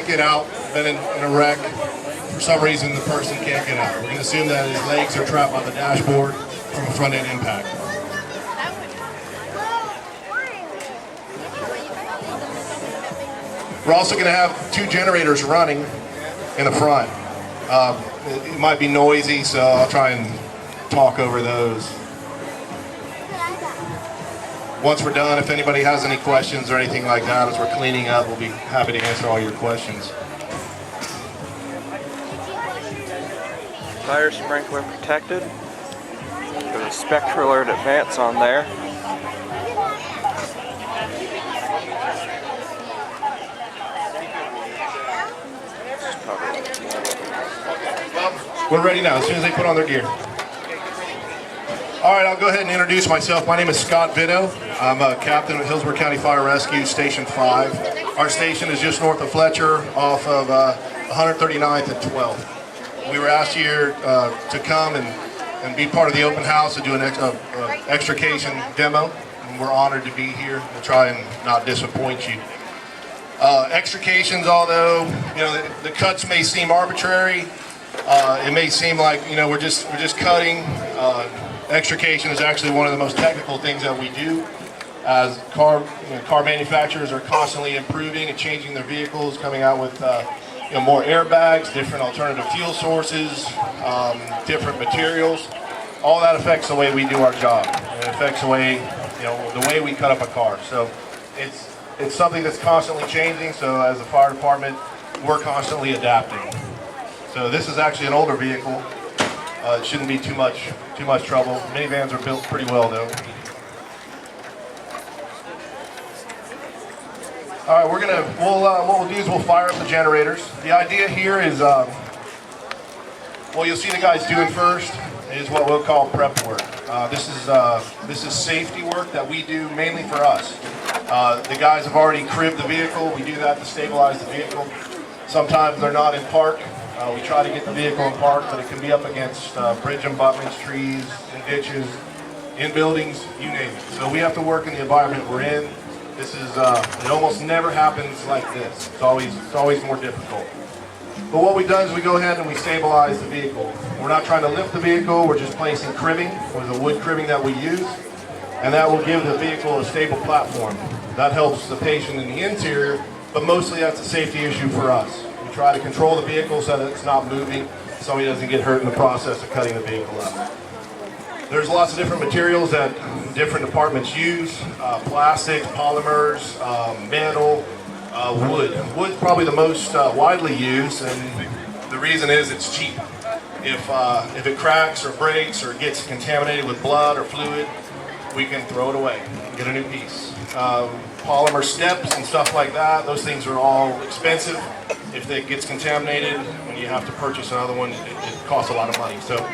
can't get out, been in a wreck. For some reason, the person can't get out. We're going to assume that his legs are trapped on the dashboard from a front-end impact. We're also going to have 2 generators running in the front. It might be noisy, so I'll try and talk over those. Once we're done, if anybody has any questions or anything like that as we're cleaning up, we'll be happy to answer all your questions. Fire sprinkler protected. There's a spectral alert advance on there. We're ready now, as soon as they put on their gear. All right, I'll go ahead and introduce myself. My name is Scott Vitto. I'm a captain at Hillsborough County Fire Rescue, Station 5. Our station is just north of Fletcher, off of 139th and 12th. We were asked here to come and be part of the open house to do an extrication demo. And we're honored to be here to try and not disappoint you. Extrications, although the cuts may seem arbitrary, it may seem like we're just cutting. Extrication is actually one of the most technical things that we do, as car manufacturers are constantly improving and changing their vehicles, coming out with more airbags, different alternative fuel sources, different materials. All that affects the way we do our job. It affects the way we cut up a car. So it's something that's constantly changing. So as a fire department, we're constantly adapting. So this is actually an older vehicle. It shouldn't be too much trouble. Minivans are built pretty well though. All right, what we'll do is we'll fire up the generators. The idea here is, what you'll see the guys doing first is what we'll call prep work. This is safety work that we do mainly for us. The guys have already cribbed the vehicle. We do that to stabilize the vehicle. Sometimes they're not in park. We try to get the vehicle in park, but it can be up against bridge abutments, trees, in ditches, in buildings, you name it. So we have to work in the environment we're in. This is it almost never happens like this. It's always more difficult. But what we've done is we go ahead and we stabilize the vehicle. We're not trying to lift the vehicle. We're just placing cribbing. There's a wood cribbing that we use, and that will give the vehicle a stable platform. That helps the patient in the interior, but mostly that's a safety issue for us. We try to control the vehicle so that it's not moving, so he doesn't get hurt in the process of cutting the vehicle up. There's lots of different materials that different departments use, plastics, polymers, metal, wood. Wood's probably the most widely used, and the reason is it's cheap. If it cracks or breaks or gets contaminated with blood or fluid, we can throw it away and get a new piece. Polymer steps and stuff like that, those things are all expensive. If it gets contaminated, when you have to purchase another one, it costs a lot of money. So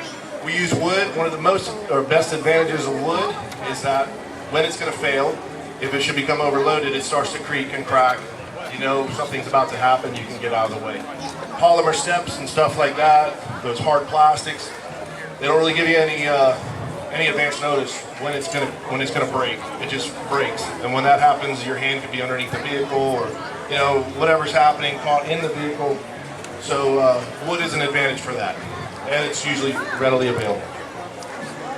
we use wood. One of the most or best advantages of wood is that when it's going to fail, if it should become overloaded, it starts to creak and crack. You know something's about to happen, you can get out of the way. Polymer steps and stuff like that, those hard plastics, they don't really give you any advance notice when it's gonna break. It just breaks, and when that happens, your hand could be underneath the vehicle, or whatever's happening caught in the vehicle. So wood is an advantage for that, and it's usually readily available.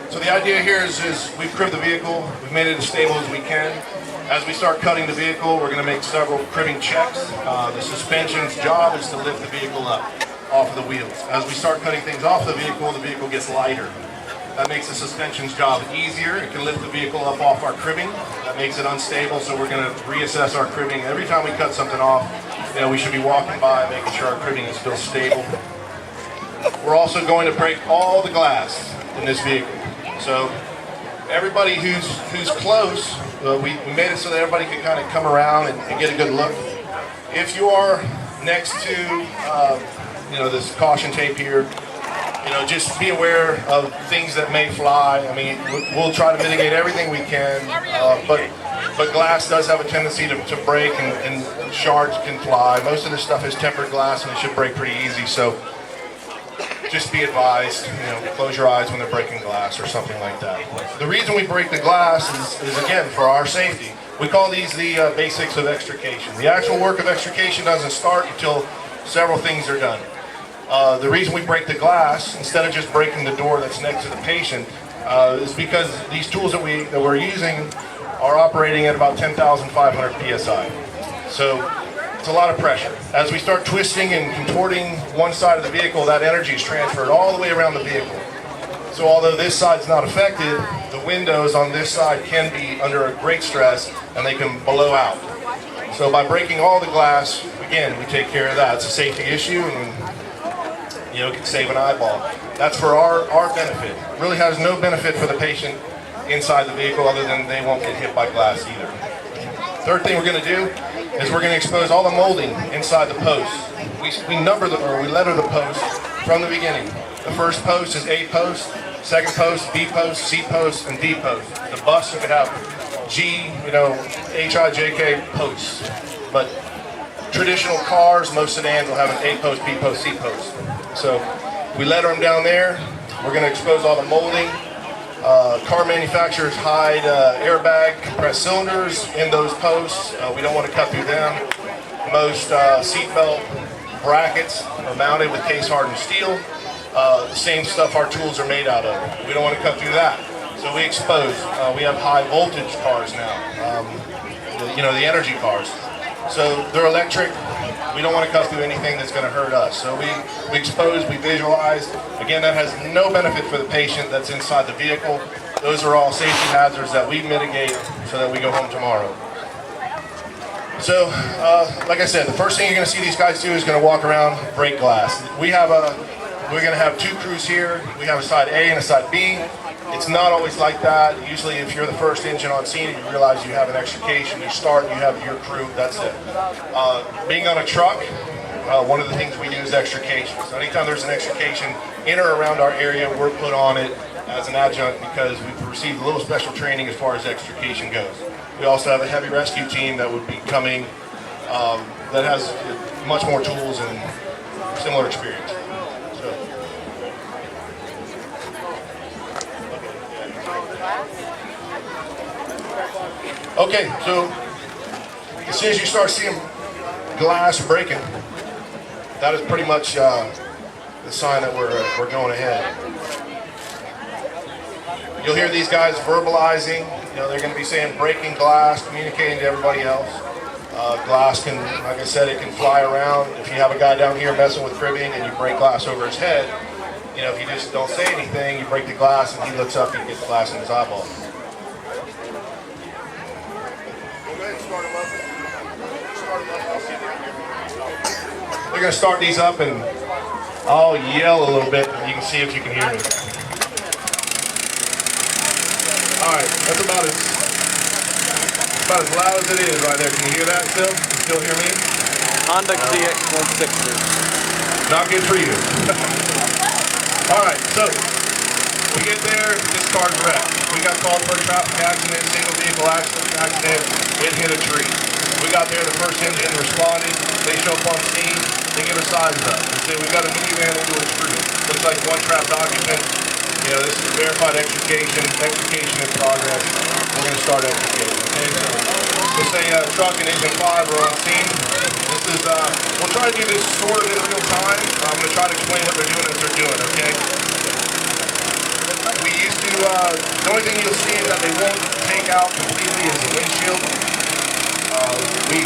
So the idea here is we've cribbed the vehicle, we've made it as stable as we can. As we start cutting the vehicle, we're going to make several cribbing checks. The suspension's job is to lift the vehicle up off of the wheels. As we start cutting things off the vehicle gets lighter. That makes the suspension's job easier. It can lift the vehicle up off our cribbing. That makes it unstable, so we're going to reassess our cribbing. Every time we cut something off, we should be walking by, making sure our cribbing is still stable. We're also going to break all the glass in this vehicle. So everybody who's close, we made it so that everybody can kind of come around and get a good look. If you are next to this caution tape here, just be aware of things that may fly. I mean, we'll try to mitigate everything we can, but glass does have a tendency to break, and shards can fly. Most of this stuff is tempered glass, and it should break pretty easy. So just be advised, close your eyes when they're breaking glass or something like that. The reason we break the glass is again, for our safety. We call these the basics of extrication. The actual work of extrication doesn't start until several things are done. The reason we break the glass instead of just breaking the door that's next to the patient is because these tools that we're using are operating at about 10,500 psi. So it's a lot of pressure. As we start twisting and contorting one side of the vehicle, that energy is transferred all the way around the vehicle. So although this side's not affected, the windows on this side can be under a great stress and they can blow out. So by breaking all the glass, again, we take care of that. It's a safety issue and it can save an eyeball. That's for our benefit. It really has no benefit for the patient inside the vehicle other than they won't get hit by glass either. Third thing we're going to do is we're going to expose all the molding inside the posts. We letter the posts from the beginning. The first post is A post, second post, B post, C post, and D post. The bus could have G, H, I, J, K posts. But traditional cars, most sedans will have an A post, B post, C post. So we letter them down there. We're going to expose all the molding. Car manufacturers hide airbag compressed cylinders in those posts. We don't want to cut through them. Most seatbelt brackets are mounted with case hardened steel. The same stuff our tools are made out of. We don't want to cut through that. So we expose. We have high voltage cars now, the energy cars. So they're electric. We don't want to cut through anything that's going to hurt us. So we expose, we visualize. Again, that has no benefit for the patient that's inside the vehicle. Those are all safety hazards that we mitigate so that we go home tomorrow. So, like I said, the first thing you're going to see these guys do is going to walk around, break glass. We're going to have two crews here. We have a side A and a side B. It's not always like that. Usually if you're the first engine on scene and you realize you have an extrication, you start, you have your crew, that's it. Being on a truck, one of the things we do is extrication. So anytime there's an extrication in or around our area, we're put on it as an adjunct because we've received a little special training as far as extrication goes. We also have a heavy rescue team that would be coming that has much more tools and similar experience. Okay, so as soon as you start seeing glass breaking, that is pretty much the sign that we're going ahead. You'll hear these guys verbalizing. They're going to be saying breaking glass, communicating to everybody else. Glass can, like I said, it can fly around. If you have a guy down here messing with cribbing and you break glass over his head, if you just don't say anything, you break the glass and he looks up and gets glass in his eyeball. We're going to start these up and I'll yell a little bit and you can see if you can hear me. Alright, that's about as loud as it is right there. Can you hear that still? You still hear me? Honda CX-160. Not good for you. Alright, so we get there, this car's wrecked. We got called for a traffic accident, single vehicle accident, it hit a tree. We got there, the first engine responded, they show up on scene, they give us sizes up. They say, we've got a minivan into a tree. Looks like one trapped occupant. This is verified extrication in progress. We're going to start extrication. Okay, so let's say truck and engine 5 are on scene. This is, we'll try to do this sort of in real time. I'm going to try to explain what they're doing as they're doing, okay? We used to, the only thing you'll see is that they won't take out completely is the windshield. We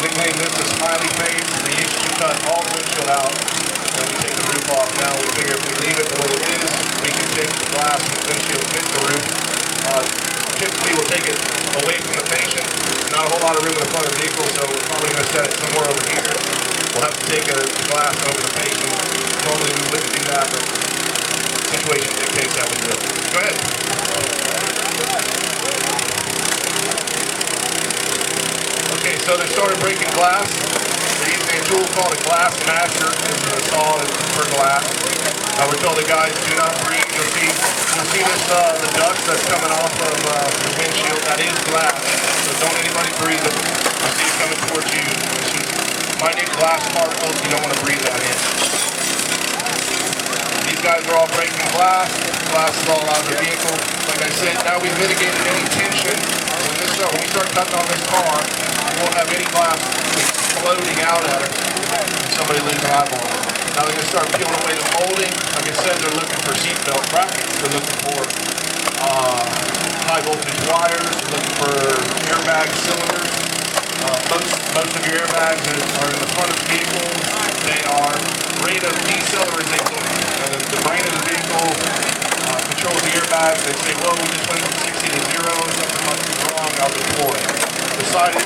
nicknamed this as highly phased. They used to cut all the windshield out and we take the roof off. Now we figure if we leave it the way it is, we can take the glass and the windshield, fit the roof. Typically we'll take it away from the patient. There's not a whole lot of room in the front of the vehicle, so we're probably going to set it somewhere over here. We'll have to take the glass over the patient. Normally we wouldn't do that, but the situation dictates that we do it. Go ahead. Okay, so they started breaking glass. They're using a tool called a glass masher to saw for glass. We're told the guys do not breathe. You'll see this, the dust that's coming off of the windshield. That is glass. So don't anybody breathe it. You see it coming towards you. It's just minute glass particles. You don't want to breathe that in. These guys are all breaking glass. Glass is all out of the vehicle. Like I said, now we've mitigated any tension. When this when we start cutting on this car, we won't have any glass floating out at us and somebody lose an eyeball. Now they're going to start peeling away the molding. Like I said, they're looking for seatbelt brackets. They're looking for high voltage wires. They're looking for airbag cylinders. Most of your airbags are in the front of the vehicle. They are rate of decelerization. The brain of the vehicle controls the airbags. They say, well, we just went from 60 to 0. Something must be wrong. I'll deploy. The side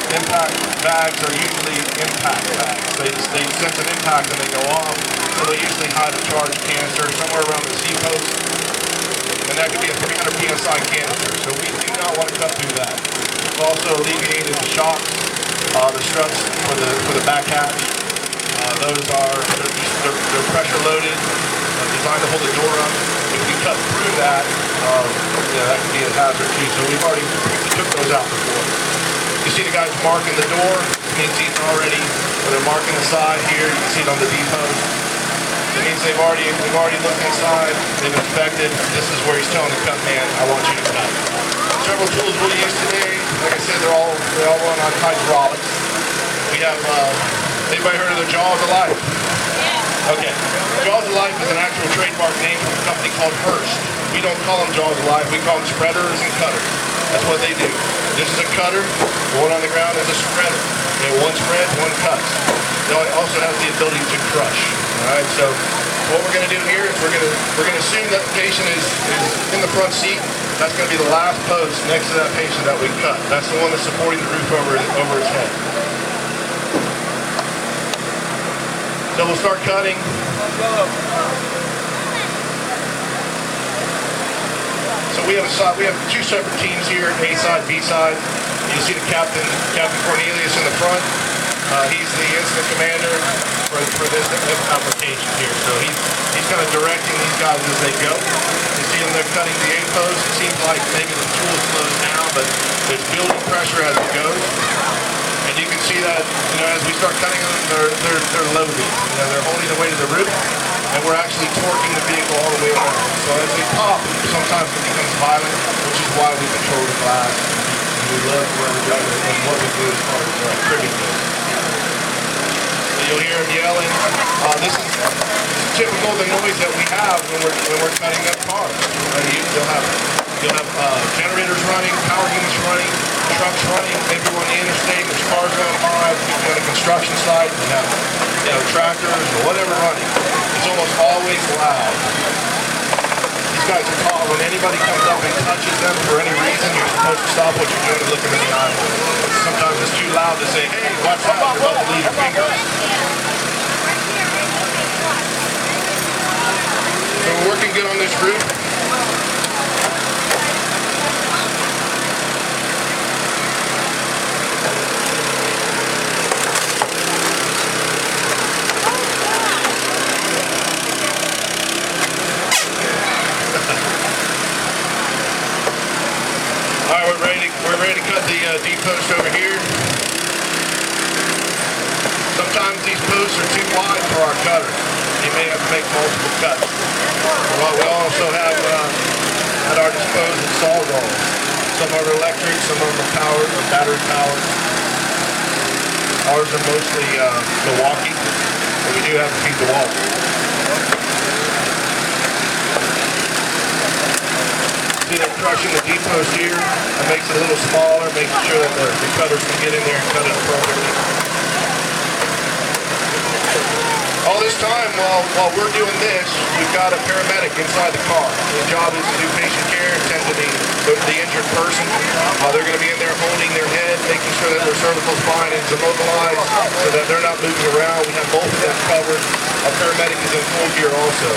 impact bags are usually impact bags. They sense an impact and they go off. So they usually hide a charged canister somewhere around the C-post. And that could be a 300 PSI canister. So we do not want to cut through that. We've also alleviated the shocks, the struts for the back hatch. They're pressure loaded, designed to hold the door up. If we cut through that, that could be a hazard too. So we've already took those out before. You see the guys marking the door. It means he's already, when they're marking the side here, you can see it on the D-post. It means they've already looked inside, they've inspected. This is where he's telling the cut man, I want you to cut. Several tools we'll use today. Like I said, they all run on hydraulics. We have, anybody heard of the Jaws of Life? Okay. Jaws of Life is an actual trademark name from a company called Hearst. We don't call them Jaws of Life, we call them spreaders and cutters. That's what they do. This is a cutter, the one on the ground is a spreader. Okay, one spreads, one cuts. It also has the ability to crush. Alright, so what we're going to do here is we're going to assume that the patient is in the front seat. That's going to be the last post next to that patient that we cut. That's the one that's supporting the roof over his head. So we'll start cutting. So we have two separate teams here, A side, B side. You'll see the Captain Cornelius in the front. He's the incident commander for this application here. So he's kind of directing these guys as they go. You see them, they're cutting the A-post. It seems like maybe the tool slows down, but there's building pressure as it goes. And you can see that, as we start cutting them, they're loaded. They're holding the weight of the roof, and we're actually torquing the vehicle all the way around. So as they pop, sometimes it becomes violent, which is why we control the glass. We love where we're going and what we do as far as trimming goes. So you'll hear them yelling. This is typical of the noise that we have when we're cutting up cars. You'll have generators running, power units running, trucks running, maybe on the interstate, there's cars going by, people on the construction site, you have tractors or whatever running. It's almost always loud. These guys are taught when anybody comes up and touches them for any reason, you're supposed to stop what you're doing and look them in the eye. Sometimes it's too loud to say, hey, watch out, you're about to leave your finger. So we're working good on this roof. We're ready to cut the D-post over here. Sometimes these posts are too wide for our cutter. You may have to make multiple cuts. We also have at our disposal saw walls. Some are electric, some of them are powered or battery powered. Ours are mostly Milwaukee, but we do have to feed the wall. See, they're crushing the D-post here. That makes it a little smaller, making sure that the cutters can get in there and cut it appropriately. All this time, while we're doing this, we've got a paramedic inside the car. His job is to do patient care, tend to the injured person. They're going to be in there holding their head, making sure that their cervical spine is immobilized so that they're not moving around. We have both of them covered. Our paramedic is in full gear also.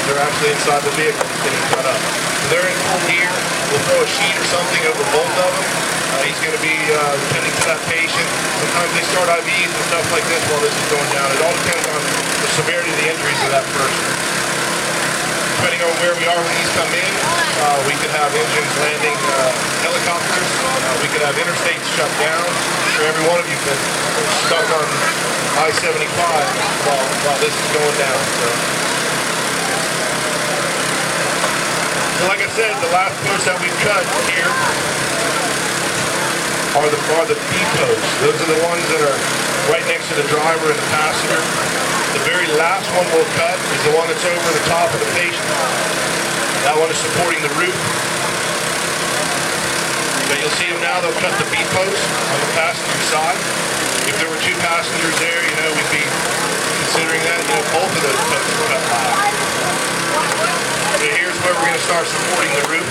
They're actually inside the vehicle getting cut up. So they're in full gear. We'll throw a sheet or something over both of them. He's going to be tending to that patient. Sometimes they start IVs and stuff like this while this is going down. It all depends on the severity of the injuries of that person. Depending on where we are when these come in, we could have engines landing helicopters. We could have interstates shut down. I'm sure every one of you been stuck on I-75 while this is going down. So like I said, the last post that we've cut here are the B-posts. Those are the ones that are right next to the driver and the passenger. The very last one we'll cut is the one that's over the top of the patient. That one is supporting the roof. But you'll see them now, they'll cut the B-post on the passenger side. If there were 2 passengers there, we'd be considering that. Both of those posts are cut live. So here's where we're going to start supporting the roof.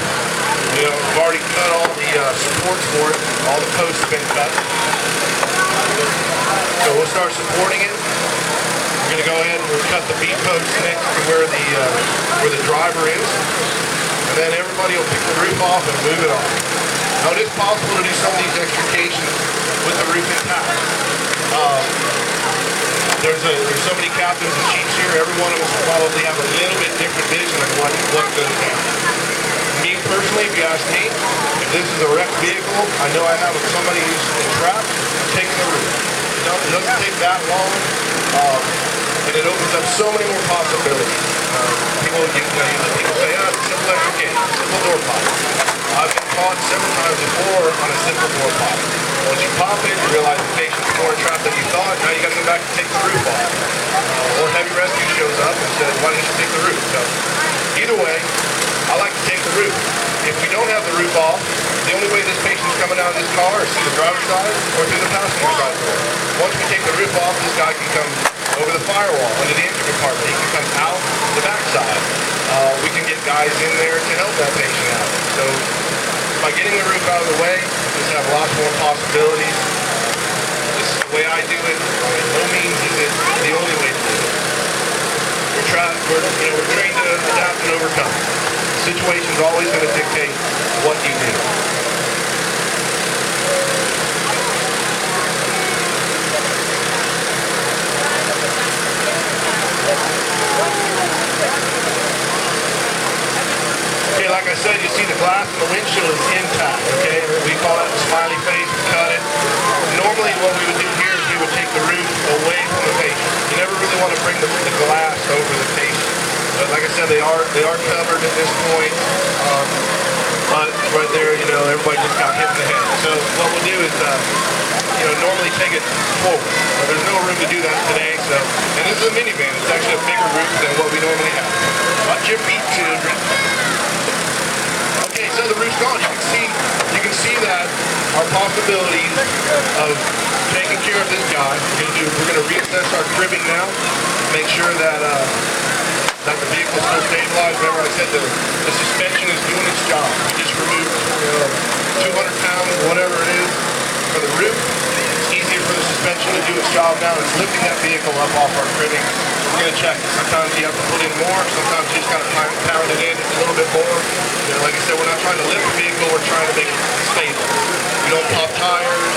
We've already cut all the supports for it. All the posts have been cut. So we'll start supporting it. We're going to go ahead and we'll cut the B-post next to where the driver is. And then everybody will pick the roof off and move it on. Now it is possible to do some of these extrications with the roof intact. There's so many captains and chiefs here. Every one of us will probably have a little bit different vision of what goes down. Me personally, if you ask me, if this is a wrecked vehicle, I know I have somebody who's trapped, I'm taking the roof. It doesn't take that long, and it opens up so many more possibilities. People say, it's a simple extrication, simple door pop. I've been caught several times before on a simple door pop. Once you pop it, you realize the patient's more trapped than you thought. Now you got to go back and take the roof off. Or heavy rescue shows up and says, why didn't you take the roof? So either way, I like to take the roof. If we don't have the roof off, the only way this patient's coming out of this car is through the driver's side or through the passenger side door. Once we take the roof off, this guy can come over the firewall into the engine compartment. He can come out the back side. We can get guys in there to help that patient out. So by getting the roof out of the way, just have lots more possibilities. This is the way I do it. By no means is it the only way to do it. We're trained to adapt and overcome. The situation's always going to dictate what you do. Okay, like I said, you see the glass in the windshield is intact, okay? We call that the smiley face, we cut it. Normally what we would do here is we would take the roof away from the patient. You never really want to bring the glass over the patient. But like I said, they are covered at this point. But right there, everybody just got hit in the head. So what we'll do is, normally take it forward. But there's no room to do that today, so. And this is a minivan. It's actually a bigger roof than what we normally have. Watch your feet, children. Okay, so the roof's gone. You can see that our possibilities of taking care of this guy. We're going to reassess our cribbing now. Make sure that the vehicle's still stabilized. Remember I said the suspension is doing its job. We just removed 200 pounds, whatever it is, for the roof. It's easier for the suspension to do its job now. It's lifting that vehicle up off our cribbing. We're going to check it. Sometimes you have to put in more. Sometimes you just got to pound it in a little bit more. Like I said, we're not trying to lift the vehicle. We're trying to make it stable. We don't pop tires.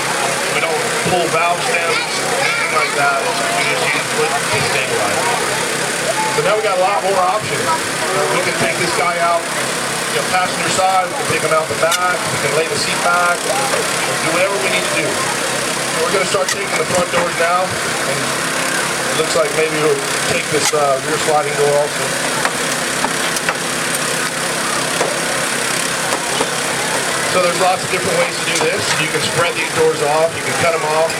We don't pull valve stems, anything like that. We just use wood to stabilize it. So now we got a lot more options. We can take this guy out, passenger side. We can take him out the back. We can lay the seat back. Do whatever we need to do. So we're going to start taking the front doors now. And it looks like maybe we'll take this rear sliding door also. So there's lots of different ways to do this. You can spread these doors off. You can cut them off.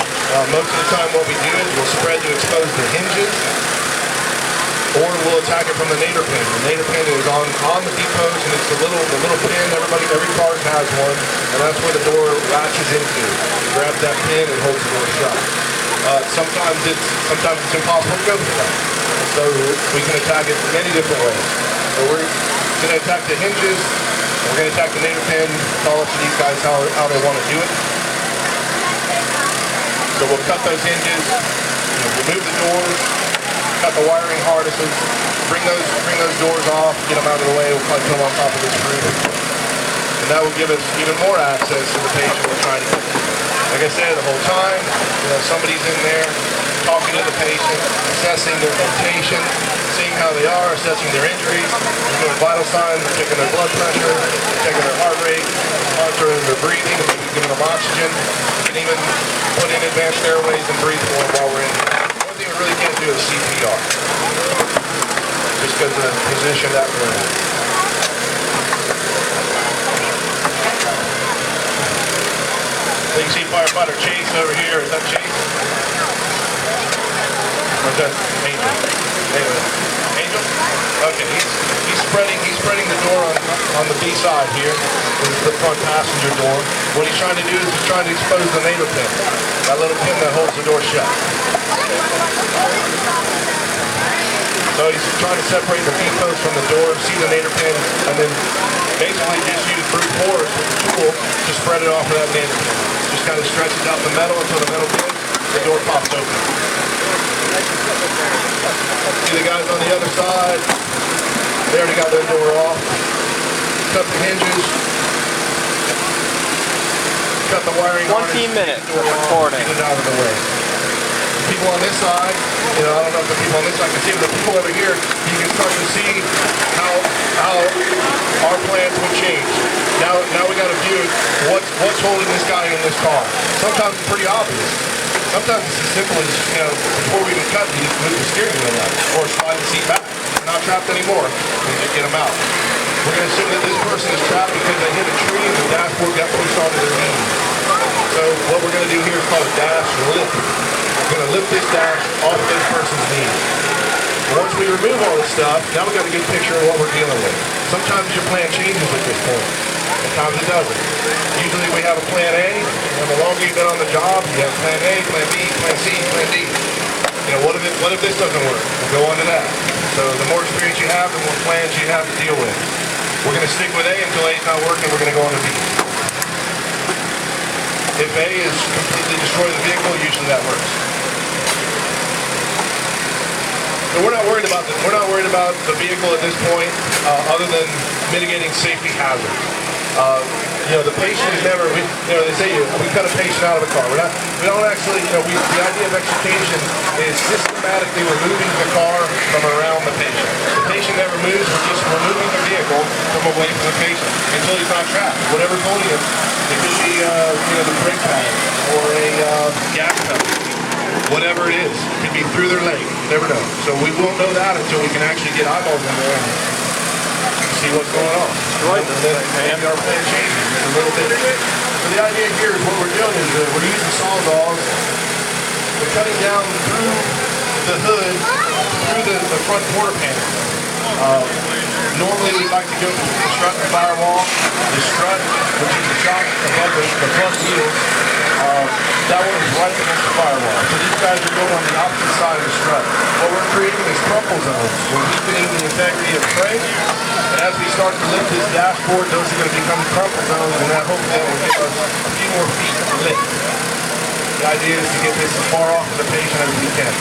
Most of the time what we do is we'll spread to expose the hinges, or we'll attack it from the nadir pin. The nadir pin is on the B-post, and it's the little pin. Every car has one, and that's where the door latches into. You grab that pin and holds the door shut. Sometimes it's impossible to go through that. So we can attack it many different ways. So we're going to attack the hinges. We're going to attack the nadir pin. Call up to these guys how they want to do it. So we'll cut those hinges. Remove the doors. Cut the wiring harnesses, bring those doors off, get them out of the way. We'll probably put them on top of this roof. And that will give us even more access to the patient we're trying to get to. Like I said, the whole time, somebody's in there talking to the patient, assessing their location, seeing how they are, assessing their injuries, doing vital signs, checking their blood pressure, checking their heart rate, monitoring their breathing, maybe giving them oxygen. We can even put in advanced airways and breathe for them while we're in there. We really can't do is CPR, just because of the position that we're in. So you can see firefighter Chase over here. Is that Chase? Or is that Angel? Angel? Okay, he's spreading the door on the B side here. This is the front passenger door. What he's trying to do is he's trying to expose the NATO pin. That little pin that holds the door shut. So he's trying to separate the feed post from the door, see the NATO pin, and then basically just use brute force with the tool to spread it off of that NATO pin. Just kind of stretches out the metal until the metal pin, the door pops open. See the guys on the other side? They already got their door off. Cut the hinges. Cut the wiring. 20 minutes of recording. Get it out of the way. People on this side, I don't know if the people on this side can see, but the people over here, you can start to see how our plans would change. Now we got to view what's holding this guy in this car. Sometimes it's pretty obvious. Sometimes it's as simple as, before we even cut, you just move the steering wheel up or slide the seat back. They're not trapped anymore. We just get them out. We're going to assume that this person is trapped because they hit a tree and the dashboard got pushed onto their knee. So what we're going to do here is called a dash lift. We're going to lift this dash off this person's knee. Once we remove all this stuff, now we've got a good picture of what we're dealing with. Sometimes your plan changes at this point. Sometimes it doesn't. Usually we have a plan A, and the longer you've been on the job, you have plan A, plan B, plan C, plan D. What if this doesn't work? We'll go on to that. So the more experience you have, the more plans you have to deal with. We're going to stick with A until A is not working, we're going to go on to B. If A is completely destroy the vehicle, usually that works. So we're not worried about the vehicle at this point, other than mitigating safety hazards. The patient is never. They say we cut a patient out of a car. We don't actually. The idea of extrication is systematically removing the car from around the patient. The patient never moves. We're just removing the vehicle from away from the patient until he's not trapped. Whatever's holding him, it could be the brake pad or a gas pedal. Whatever it is, it could be through their leg. You never know. So we won't know that until we can actually get eyeballs in there and see what's going on. Right, maybe our plan changes a little bit. So the idea here is what we're doing is we're using sawzalls. We're cutting down through the hood, through the front quarter panel. Normally we like to go through the strut and firewall. The strut, which is the shock above the front wheels, that one is right against the firewall. So these guys are going on the opposite side of the strut. What we're creating is crumple zones. We're weakening the integrity of the frame. And as we start to lift this dashboard, those are going to become crumple zones, and that hopefully will give us a few more feet to lift. The idea is to get this as far off of the patient as we can.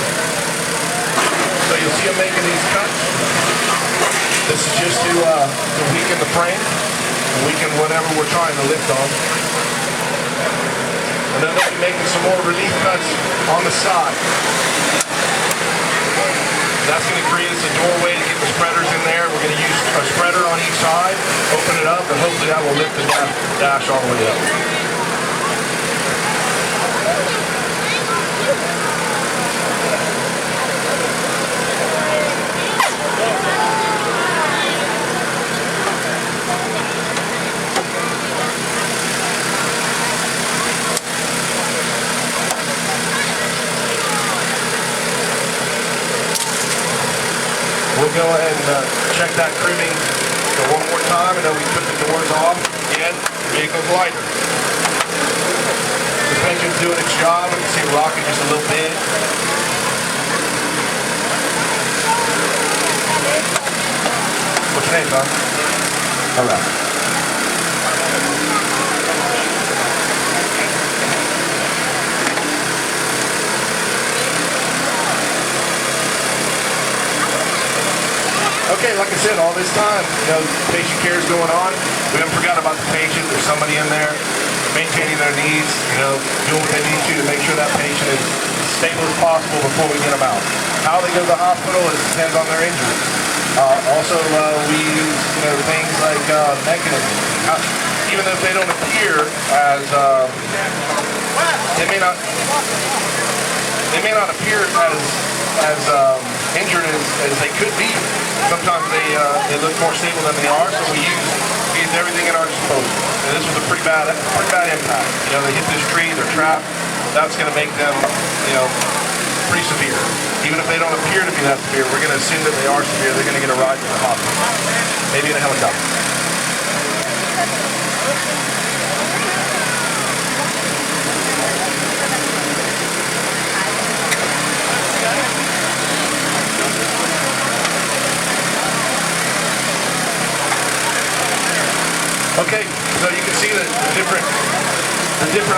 So you'll see them making these cuts. This is just to weaken the frame, and weaken whatever we're trying to lift on. And then they'll be making some more relief cuts on the side. That's going to create us a doorway to get the spreaders in there. We're going to use a spreader on each side, open it up, and hopefully that will lift the dash all the way up. We'll go ahead and check that crewing one more time, and then we put the doors off. Again, the vehicle's lighter. Suspension's doing its job. We can see it rocking just a little bit. What's your name, son? All right. Okay, like I said, all this time, patient care is going on. We haven't forgot about the patient. There's somebody in there maintaining their needs, doing what they need to make sure that patient is as stable as possible before we get them out. How they go to the hospital, it depends on their injury. Also, we use things like mechanisms. Even if they don't appear as, they may not appear as injured as they could be. Sometimes they look more stable than they are, so we use use everything at our disposal. And this was a pretty bad impact. You know, they hit this tree, they're trapped. That's going to make them, you know, pretty severe. Even if they don't appear to be that severe, we're going to assume that they are severe. They're going to get a ride to the hospital, maybe in a helicopter. Okay, so you can see the different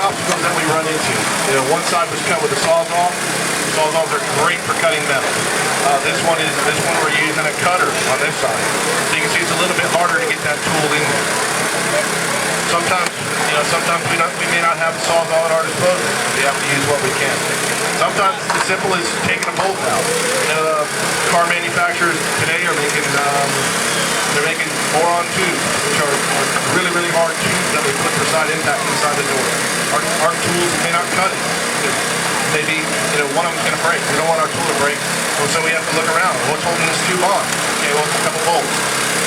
obstacles that we run into. You know, one side was cut with a sawzall. Sawzalls are great for cutting metal. This one we're using a cutter on this side. So you can see it's a little bit harder to get that tool in there. Sometimes we may not have the sawzall at our disposal. We have to use what we can. Sometimes it's as simple as taking a bolt out. You know, car manufacturers today are making they're making boron tubes, which are really, really hard tubes that we put for side impact inside the door. Our tools may not cut it. Maybe, you know, one of them's going to break. We don't want our tool to break, so we have to look around. What's holding this tube on? Okay, well, it's a couple bolts.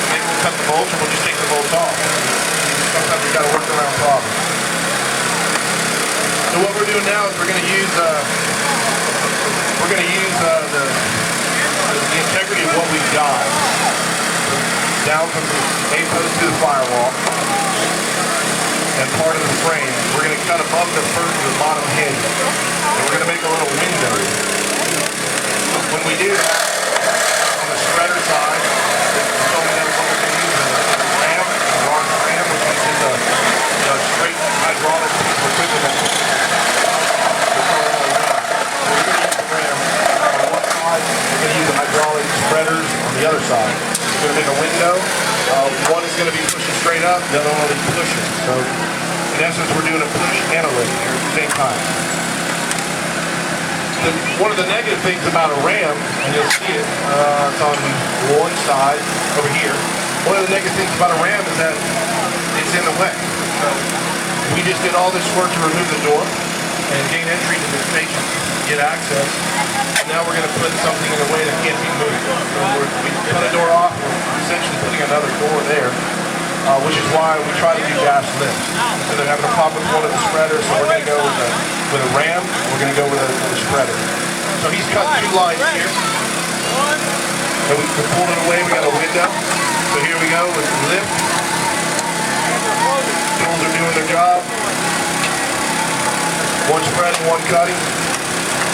Maybe we'll cut the bolts, or we'll just take the bolts off. Sometimes we've got to work around problems. So what we're doing now is we're going to use the integrity of what we've got down from the A-post to the firewall, and part of the frame. We're going to cut above the bottom hinge, and we're going to make a little window. When we do that, on the spreader side, it's only what we're going to use a ram, a large ram, which is a straight hydraulic piece of equipment. We're going to use the ram on one side, we're going to use the hydraulic spreaders on the other side. We're going to make a window. One is going to be pushing straight up, the other one is pushing. So in essence, we're doing a push and a lift here at the same time. One of the negative things about a ram, and you'll see it, it's on one side over here. One of the negative things about a ram is that it's in the way. So we just did all this work to remove the door and gain entry to the station, get access. Now we're going to put something in the way that can't be moved. So we cut a door off, we're essentially putting another door there, which is why we try to do dash lifts. So they're having a problem with one of the spreaders, so we're going to go with a ram, we're going to go with a spreader. So he's cut two lines here. And we pulled it away, we got a window. So here we go with the lift. Tools are doing their job. One spreading, one cutting.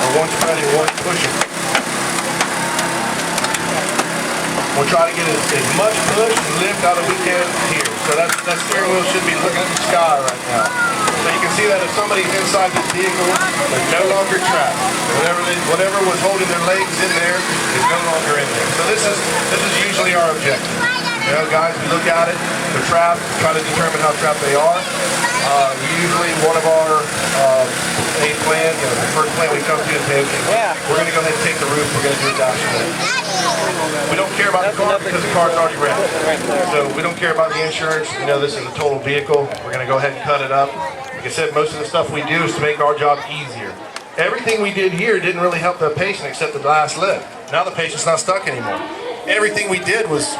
Or one spreading, one pushing. We'll try to get as much push and lift out of we can here. So that steering wheel should be looking at the sky right now. So you can see that if somebody's inside this vehicle, they're no longer trapped. Whatever was holding their legs in there is no longer in there. So this is usually our objective. You know, guys, we look at it, they're trapped, try to determine how trapped they are. Usually one of our main plan, you know, the first plan we come to is say, okay, we're going to go ahead and take the roof, we're going to do a dash lift. We don't care about the car because the car's already ready. So we don't care about the insurance. You know, this is a total vehicle. We're going to go ahead and cut it up. Like I said, most of the stuff we do is to make our job easier. Everything we did here didn't really help the patient except the last lift. Now the patient's not stuck anymore. Everything we did was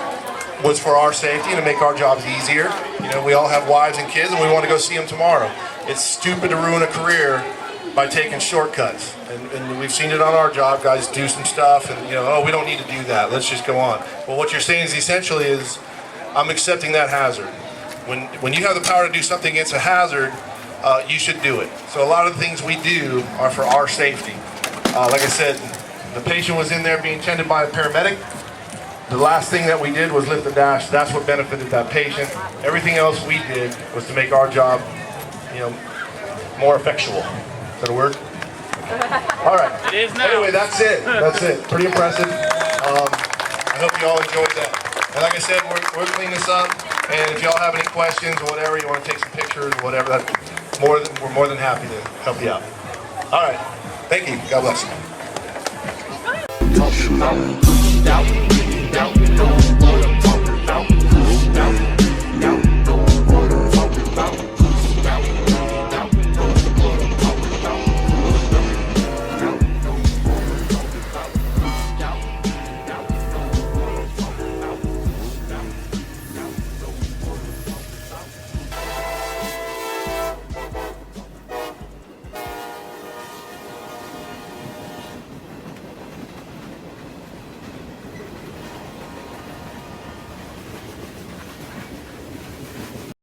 for our safety and to make our jobs easier. You know, we all have wives and kids and we want to go see them tomorrow. It's stupid to ruin a career by taking shortcuts. And we've seen it on our job, guys do some stuff and, you know, oh, we don't need to do that, let's just go on. Well, what you're saying is essentially is, I'm accepting that hazard. When you have the power to do something against a hazard, you should do it. So a lot of the things we do are for our safety. Like I said, the patient was in there being tended by a paramedic. The last thing that we did was lift the dash. That's what benefited that patient. Everything else we did was to make our job, you know, more effectual. Is that a word? All right. It is now. Anyway, that's it. That's it. Pretty impressive. I hope you all enjoyed that. And like I said, we're cleaning this up. And if y'all have any questions or whatever, you want to take some pictures or whatever, we're more than happy to help you out. All right. Thank you. God bless you.